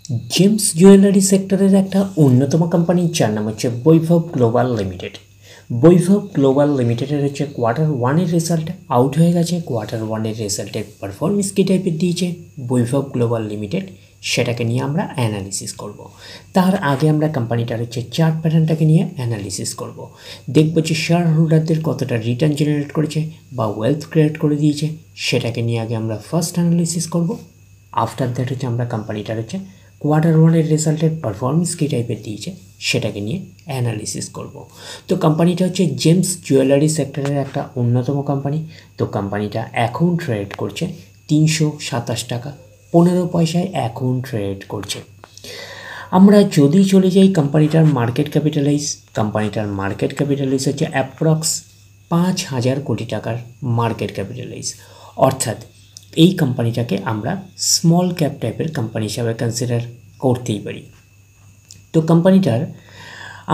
James jewellery সেক্টরের একটা অন্যতম কোম্পানি যার নাম হচ্ছে বৈভব গ্লোবাল লিমিটেড। বৈভব গ্লোবাল লিমিটেডের হচ্ছে Q1 রেজাল্ট আউট হয়ে গেছে। Q1 রেজাল্টের পারফরমেন্স কী টাইপের দিয়েছে বৈভব গ্লোবাল লিমিটেড, সেটাকে নিয়ে আমরা অ্যানালিসিস করব। তার আগে আমরা কোম্পানিটার হচ্ছে চার্ট প্যাটার্নটাকে নিয়ে অ্যানালিসিস করব। দেখব যে শেয়ার হোল্ডারদের কতটা রিটার্ন জেনারেট করেছে বা ওয়েলথ ক্রিয়েট করে দিয়েছে, সেটাকে নিয়ে আগে আমরা ফার্স্ট অ্যানালিসিস করব। আফটার দ্যাট হচ্ছে আমরা কোম্পানিটার হচ্ছে Q1 রেজাল্টের পারফরমেন্স কী টাইপের দিয়েছে সেটাকে নিয়ে অ্যানালিসিস করব। তো কোম্পানিটা হচ্ছে জেমস জুয়েলারি সেক্টরের একটা অন্যতম কোম্পানি। তো কোম্পানিটা এখন ট্রেড করছে 327 টাকা 15 পয়সায় এখন ট্রেড করছে। আমরা যদি চলে যাই কোম্পানিটার মার্কেট ক্যাপিটালাইজ হচ্ছে অ্যাপ্রক্স 5,000 কোটি টাকার মার্কেট ক্যাপিটালাইজ, অর্থাৎ এই কোম্পানিটাকে আমরা স্মল ক্যাপ টাইপের কোম্পানি হিসাবে কনসিডার করতেই পারি। তো কোম্পানিটার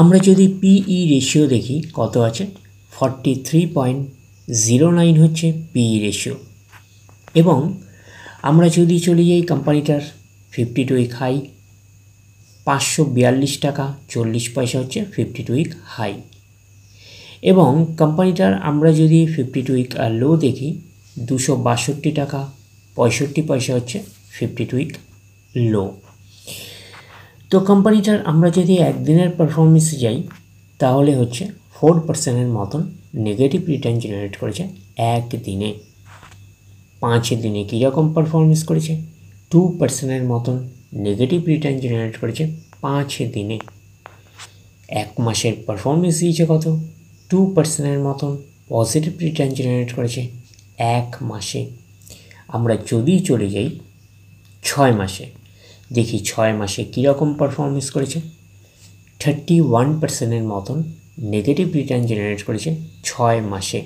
আমরা যদি পিই রেশিও দেখি কত আছে, 43.09 হচ্ছে পিই রেশিও। এবং আমরা যদি চলে যাই কোম্পানিটার 52 উইক হাই 542 টাকা 40 পয়সা হচ্ছে 52 উইক হাই। এবং কোম্পানিটার আমরা যদি 52 উইক লো দেখি 262 টাকা 65 পয়সা হচ্ছে 52 উইক লো। তো কোম্পানিটার আমরা যদি একদিনের পারফরমেন্সে যাই তাহলে হচ্ছে 4% মতন নেগেটিভ রিটার্ন জেনারেট করেছে একদিনে। 5 দিনে কীরকম পারফরমেন্স করেছে, 2% মতন নেগেটিভ রিটার্ন জেনারেট করেছে 5 দিনে। 1 মাসের পারফরমেন্স দিয়েছে কত, 2% মতন পজিটিভ রিটার্ন জেনারেট করেছে 1 মাসে। আমরা যদি চলে যাই 6 মাসে, দেখি 6 মাসে কীরকম পারফরমেন্স করেছে, 31% মতন নেগেটিভ রিটার্ন জেনারেট করেছে 6 মাসে।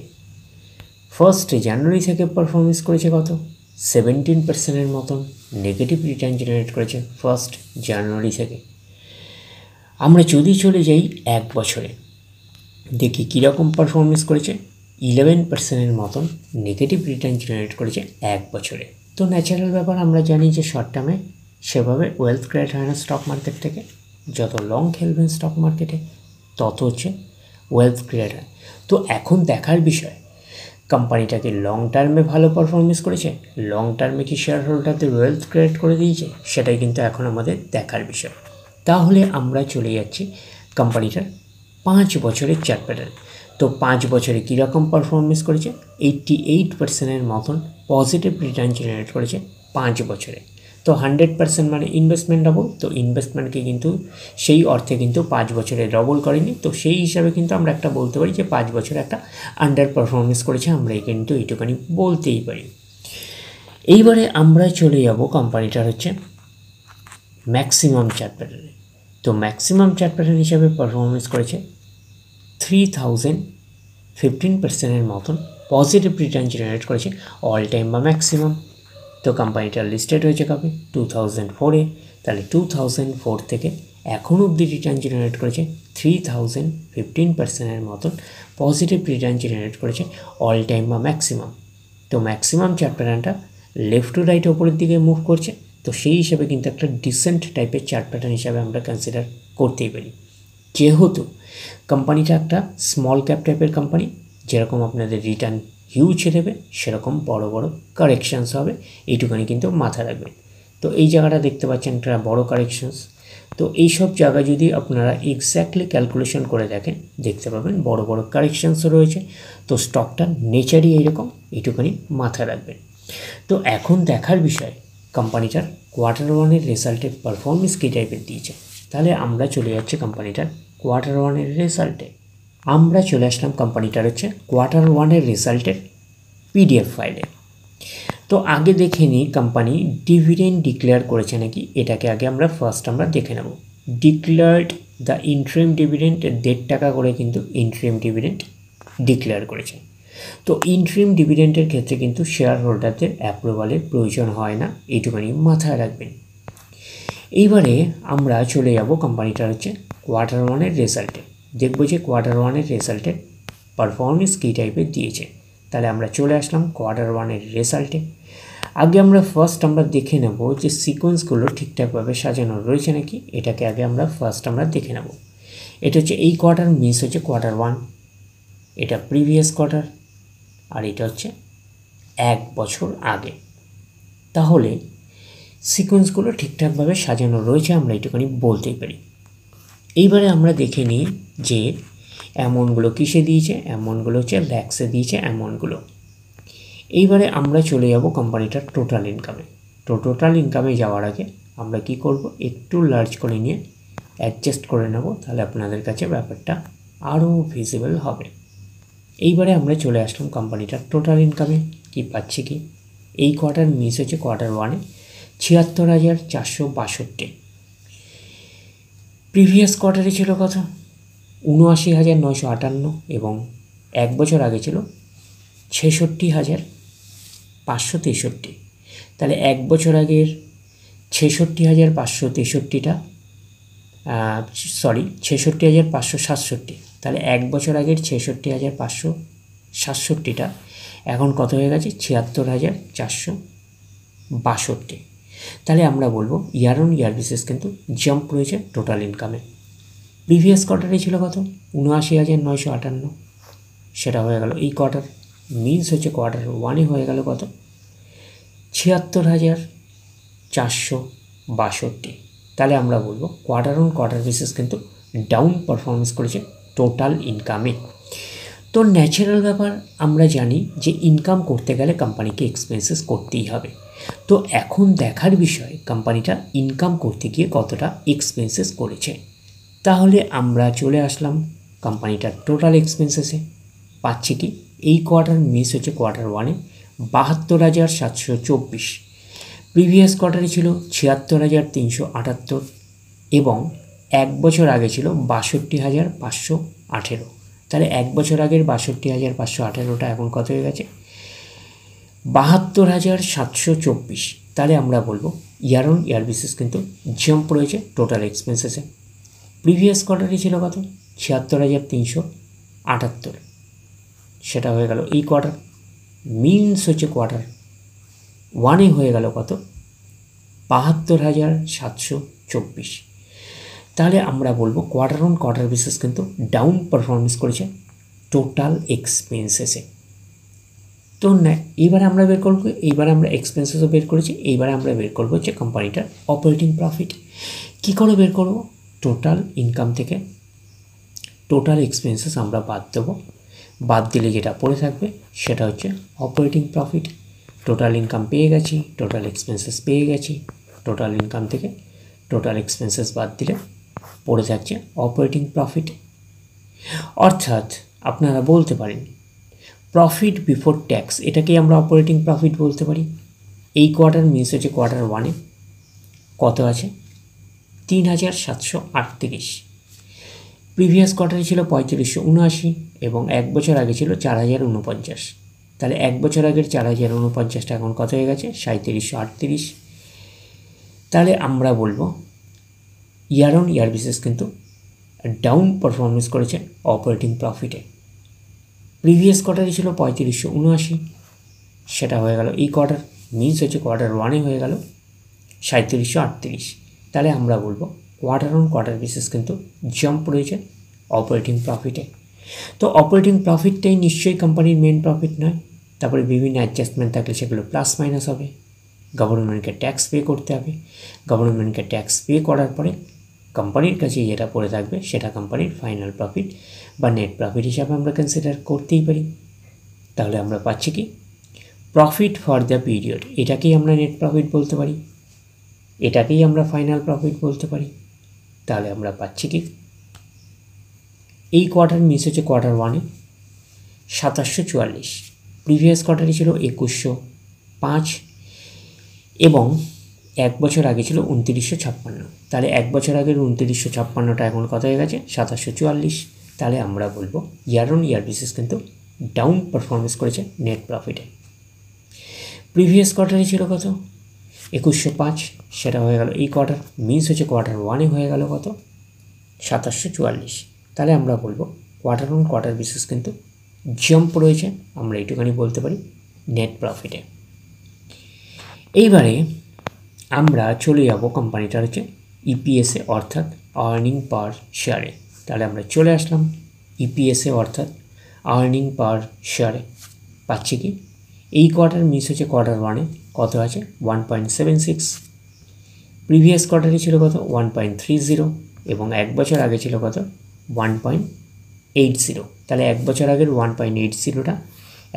1 জানুয়ারি থেকে পারফরমেন্স করেছে কত, 17% মতন নেগেটিভ রিটার্ন জেনারেট করেছে 1 জানুয়ারি থেকে। আমরা যদি চলে যাই 1 বছরে, দেখি কীরকম পারফরমেন্স করেছে, 11% মতন নেগেটিভ রিটার্ন জেনারেট করেছে 1 বছরে। তো ন্যাচারাল ব্যাপার, আমরা জানি যে শর্ট টার্মে সেভাবে ওয়েলথ ক্রিয়েট হয় না স্টক মার্কেট থেকে। যত লং খেলবেন স্টক মার্কেটে তত হচ্ছে ওয়েলথ ক্রিয়েট হয়। তো এখন দেখার বিষয় কোম্পানিটাকে লং টার্মে ভালো পারফরমেন্স করেছে, লং টার্মে কি শেয়ার হোল্ডারদের ওয়েলথ ক্রিয়েট করে দিয়েছে, সেটাই কিন্তু এখন আমাদের দেখার বিষয়। তাহলে আমরা চলে যাচ্ছি কোম্পানিটার 5 বছরের চার্ট প্যাটার্ন। তো 5 বছরে কীরকম পারফরমেন্স করেছে, 88% মতন পজিটিভ রিটার্ন জেনারেট করেছে 5 বছরে। তো 100% মানে ইনভেস্টমেন্ট ডবল, তো ইনভেস্টমেন্টকে কিন্তু সেই অর্থে কিন্তু 5 বছরে ডবল করেনি। তো সেই হিসাবে কিন্তু আমরা একটা বলতে পারি যে 5 বছরে একটা আন্ডার পারফরমেন্স করেছে, আমরা কিন্তু এইটুখানি বলতেই পারি। এইবারে আমরা চলে যাব কোম্পানিটার হচ্ছে ম্যাক্সিমাম চার্ট প্যাটার্নে। তো ম্যাক্সিমাম চার্ট প্যাটার্ন হিসাবে পারফরমেন্স করেছে 3015% মতন পজিটিভ রিটার্ন জেনারেট করেছে অল টাইম বা ম্যাক্সিমাম। তো কোম্পানিটা লিস্টেড হয়েছে কবে, 2004-এ। তাহলে 2004 থেকে এখন অবধি রিটার্ন জেনারেট করেছে 3015% মতন পজিটিভ রিটার্ন জেনারেট করেছে অল টাইম বা ম্যাক্সিমাম। তো ম্যাক্সিমাম চার্ট প্যাটার্নটা লেফট টু রাইট ওপরের দিকে মুভ করছে। তো সেই হিসাবে কিন্তু একটা ডিসেন্ট টাইপের চার্ট প্যাটার্ন হিসাবে আমরা কনসিডার করতেই পারি। যেহেতু কোম্পানিটা একটা স্মল ক্যাপ টাইপের কোম্পানি, যেরকম আপনাদের রিটার্ন হিউজ দেবে সেরকম বড় বড় কারেকশানস হবে, এইটুখানি কিন্তু মাথায় রাখবেন। তো এই জায়গাটা দেখতে পাচ্ছেন একটা বড় কারেকশানস। তো এইসব জায়গা যদি আপনারা এক্স্যাক্টলি ক্যালকুলেশন করে দেখেন দেখতে পাবেন বড় বড় কারেকশানসও রয়েছে। তো স্টকটার নেচারই এইরকম, এইটুখানি মাথায় রাখবেন। তো এখন দেখার বিষয় কোম্পানিটার Q1 রেজাল্টের পারফরমেন্স কী টাইপের দিয়েছে। তাহলে আমরা চলে যাচ্ছি কোম্পানিটার Q1 রেজাল্টে। আমরা চলে আসলাম কোম্পানিটার হচ্ছে Q1 রেজাল্টের PDF ফাইলে। তো আগে দেখে নিই কোম্পানি ডিভিডেন্ড ডিক্লেয়ার করেছে নাকি, এটাকে আগে আমরা দেখে নেব। ডিক্লেয়ার্ড দ্য ইন্টারিম ডিভিডেন্ড 1.5 টাকা করে কিন্তু ইন্টারিম ডিভিডেন্ড ডিক্লেয়ার করেছে। তো ইন্টারিম ডিভিডেন্ডের ক্ষেত্রে কিন্তু শেয়ার হোল্ডারদের অ্যাপ্রুভালের প্রয়োজন হয় না, এইটুখানি মাথায় রাখবেন। এইবারে আমরা চলে যাব কোম্পানিটার হচ্ছে Q1 রেজাল্টে, দেখব যে Q1 রেজাল্টের পারফরমেন্স কী টাইপের দিয়েছে। তাহলে আমরা চলে আসলাম Q1 রেজাল্টে। আগে আমরা ফার্স্ট আমরা দেখে নেব যে সিকোয়েন্সগুলো ঠিকঠাকভাবে সাজানো রয়েছে নাকি, এটাকে আগে আমরা ফার্স্ট দেখে নেব। এটা হচ্ছে এই কোয়ার্টার, মিস হচ্ছে কোয়ার্টার 1, এটা প্রিভিয়াস কোয়ার্টার, আর এটা হচ্ছে 1 বছর আগে। তাহলে সিকোয়েন্সগুলো ঠিকঠাকভাবে সাজানো রয়েছে আমরা এটুখানি বলতেই পারি। এইবারে আমরা দেখে নিই যে অ্যামাউন্টগুলো কিসে দিয়েছে। অ্যামাউন্টগুলো হচ্ছে ল্যাক্সে দিয়েছে অ্যামাউন্টগুলো। এইবারে আমরা চলে যাব কোম্পানিটার টোটাল ইনকামে। তো টোটাল ইনকামে যাওয়ার আগে আমরা কি করব, একটু লার্জ করে নিয়ে অ্যাডজাস্ট করে নেব, তাহলে আপনাদের কাছে ব্যাপারটা আরও ভিজিবল হবে। এইবারে আমরা চলে আসলাম কোম্পানিটার টোটাল ইনকামে। কি পাচ্ছি কি, এই কোয়ার্টার মিস হচ্ছে কোয়ার্টার 1-এ ৭৬,৪৬২। প্রিভিয়াস কোয়ার্টারে ছিল কত, ৭৯,৯৫৮, এবং 1 বছর আগে ছিল ৬৬,৫৬৩। তাহলে 1 বছর আগের ৬৬,৫৬৩টা ৬৬,৫৬৭। তাহলে 1 বছর আগের ৬৬,৫৬৭টা এখন কত হয়ে গেছে, ৭৬,৪৬২। তাহলে আমরা বলবো ইয়ার অন ইয়ার বেসিস কিন্তু জাম্প রয়েছে টোটাল ইনকামে। প্রিভিয়াস কোয়ার্টারে ছিল কত, ৭৯,৯৫৮, সেটা হয়ে গেল এই কোয়ার্টার। মিনস হচ্ছে কোয়ার্টার 1-এ হয়ে গেল কত, ৭৬,৪৬২। তাহলে আমরা বলবো কোয়ার্টার অন কোয়ার্টার বেসিস কিন্তু ডাউন পারফরমেন্স করেছে টোটাল ইনকামে। তো ন্যাচারাল ব্যাপার, আমরা জানি যে ইনকাম করতে গেলে কোম্পানিকে এক্সপেন্সেস করতেই হবে। তো এখন দেখার বিষয় কোম্পানিটা ইনকাম করতে গিয়ে কতটা এক্সপেন্সেস করেছে। তাহলে আমরা চলে আসলাম কোম্পানিটার টোটাল এক্সপেন্সেসে। পাচ্ছি কি, এই কোয়ার্টার মিস হচ্ছে কোয়ার্টার 1-এ ৭২,৭২৪। প্রিভিয়াস কোয়ার্টারে ছিল ৭৬,৩৭৮, এবং 1 বছর আগে ছিল ৬২,৫১৮। তাহলে 1 বছর আগের ৬২,৫১৮টা এখন কত হয়ে গেছে, ৭২,৭২৪। তাহলে আমরা বলবো ইয়ার অন ইয়ার বেসিস কিন্তু জাম্প রয়েছে টোটাল এক্সপেন্সেসে। প্রিভিয়াস কোয়ার্টারে ছিল কত, ৭৬,৩৭৮, সেটা হয়ে গেল এই কোয়ার্টার। মিনস হচ্ছে কোয়ার্টার 1-এ হয়ে গেল কত, ৭২,৭২৪। তাহলে আমরা বলবো কোয়ার্টার অন কোয়ার্টার বেসিস কিন্তু ডাউন পারফরমেন্স করেছে টোটাল এক্সপেন্সেসে। তো এইবারে আমরা বের করবো, এইবারে আমরা এক্সপেন্সেসও বের করেছি, এইবারে আমরা বের করবো হচ্ছে কোম্পানিটার অপারেটিং প্রফিট। কী করে বের করবো, টোটাল ইনকাম থেকে টোটাল এক্সপেন্সেস আমরা বাদ দেবো। বাদ দিলে যেটা পড়ে থাকবে সেটা হচ্ছে অপারেটিং প্রফিট। টোটাল ইনকাম পেয়ে গেছি, টোটাল এক্সপেন্সেস পেয়ে গেছি, টোটাল ইনকাম থেকে টোটাল এক্সপেন্সেস বাদ দিলে পড়ে থাকছে অপারেটিং প্রফিট। অর্থাৎ আপনারা বলতে পারেন প্রফিট বিফোর ট্যাক্স, এটাকেই আমরা অপারেটিং প্রফিট বলতে পারি। এই কোয়ার্টার মিস হচ্ছে কোয়ার্টার 1-এ কত আছে, ৩,৭৩৮। প্রিভিয়াস কোয়ার্টারে ছিল ৩৫৭৯, এবং 1 বছর আগে ছিল ৪,০৪৯। তাহলে 1 বছর আগের ৪,০৪৯টা এখন কত হয়ে গেছে, ৩৭৩৮। তাহলে আমরা বলবো ইয়ার অন ইয়ার বেসিস কিন্তু ডাউন পারফরমেন্স করেছে অপারেটিং প্রফিটে। প্রিভিয়াস কোয়ার্টারে ছিল ৩৫৭৯, সেটা হয়ে গেল এই কোয়ার্টার। মিনস হচ্ছে কোয়ার্টার 1-এ হয়ে গেল ৩৭৩৮। তাহলে আমরা বলবো কোয়ার্টার অন কোয়ার্টার বেসিস কিন্তু জাম্প রয়েছে অপারেটিং প্রফিটে। তো অপারেটিং প্রফিটটাই নিশ্চয়ই কোম্পানির মেন প্রফিট নয়। তারপরে বিভিন্ন অ্যাডজাস্টমেন্ট থাকলে সেগুলো প্লাস মাইনাস হবে। গভর্নমেন্টকে ট্যাক্স পে করতে হবে, গভর্নমেন্টকে ট্যাক্স পে করার পরে কোম্পানির কাছে যেটা পড়ে থাকবে সেটা কোম্পানির ফাইনাল প্রফিট বা নেট প্রফিট হিসাবে আমরা কনসিডার করতেই পারি। তাহলে আমরা পাচ্ছি কি, প্রফিট ফর দ্য পিরিয়ড, এটাকেই আমরা নেট প্রফিট বলতে পারি, এটাকেই আমরা ফাইনাল প্রফিট বলতে পারি। তাহলে আমরা পাচ্ছি কি, এই কোয়ার্টার মিস হচ্ছে কোয়ার্টার 1-এ ২৭৪৪, প্রিভিয়াস কোয়ার্টারে ছিল ২১০৫, এবং 1 বছর আগে ছিল ২৯৫৬। তাহলে 1 বছর আগের ২৯৫৬টা এখন কত হয়ে গেছে, ২৭৪৪। তাহলে আমরা বলবো ইয়ার অন ইয়ার বেসিস কিন্তু ডাউন পারফরমেন্স করেছে নেট প্রফিটে। প্রিভিয়াস কোয়ার্টারে ছিল কত, ২১০৫, সেটা হয়ে গেল এই কোয়ার্টার। মিনস হচ্ছে কোয়ার্টার 1-এ হয়ে গেল কত, ২৭৪৪। তাহলে আমরা বলবো কোয়ার্টার অন কোয়ার্টার বেসিস কিন্তু জাম্প রয়েছে, আমরা এইটুখানি বলতে পারি নেট প্রফিটে। এইবারে আমরা চলে যাব কোম্পানিটার হচ্ছে ইপিএসে অর্থাৎ আর্নিং পার শেয়ারে। তাহলে আমরা চলে আসলাম ইপিএসে অর্থাৎ আর্নিং পার শেয়ারে। পাচ্ছি কি এই কোয়ার্টার মিস হচ্ছে কোয়ার্টার ওয়ানে কত আছে 1.76, প্রিভিয়াস কোয়ার্টারে ছিল কত 1.30 এবং এক বছর আগে ছিল কত 1.80। তাহলে এক বছর আগের 1.80টা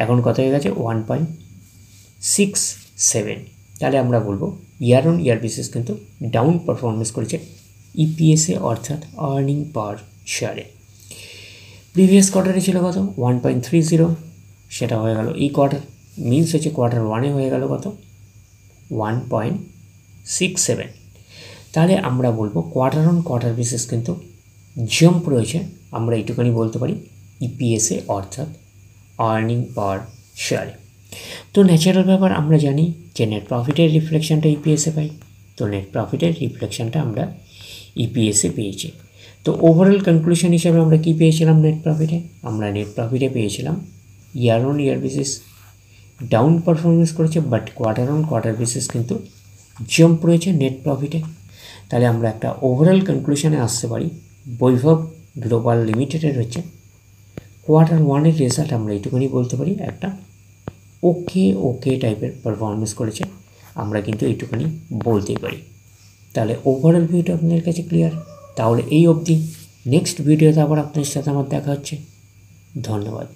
এখন কত হয়ে গেছে 1.67। তাহলে আমরা বলবো ইয়ার অন ইয়ার বেসিস কিন্তু ডাউন পারফরমেন্স করেছে ইপিএসে অর্থাৎ আর্নিং পার শেয়ারে। প্রিভিয়াস কোয়ার্টারে ছিল কত 1.30, সেটা হয়ে গেল এই কোয়ার্টার মিনস হচ্ছে কোয়ার্টার ওয়ানে হয়ে গেল কত 1.67। তাহলে আমরা বলবো কোয়ার্টার অন কোয়ার্টার বেসিস কিন্তু জাম্প রয়েছে, আমরা এইটুখানি বলতে পারি ইপিএসে অর্থাৎ আর্নিং পার শেয়ারে। তো ন্যাচারাল ব্যাপার আমরা জানি যে নেট প্রফিটের রিফ্লেকশানটা ইপিএসে পাই, তো নেট প্রফিটের রিফ্লেকশানটা আমরা ইপিএসে পেয়েছি। তো ওভারঅল কনক্লুশন হিসাবে আমরা কী পেয়েছিলাম নেট প্রফিটে, আমরা নেট প্রফিটে পেয়েছিলাম year on year basis down performance করেছে, but quarter on quarter basis কিন্তু জাম্প রয়েছে নেট প্রফিটে। তাহলে আমরা একটা ওভারঅল কনক্লুশনে আসতে পারি বৈভব গ্লোবাল লিমিটেডের হচ্ছে কোয়ার্টার ওয়ানের রেজাল্ট আমরা এইটুকুনি বলতে পারি একটা ওকে টাইপের পারফরমেন্স করেছে, আমরা কিন্তু এইটুকুনি বলতেই পারি। তাহলে ওভারঅল ভিউটা আপনাদের কাছে ক্লিয়ার। তাহলে এই অবধি, নেক্সট ভিডিওতে আবার আপনাদের সাথে আমার দেখা হচ্ছে। ধন্যবাদ।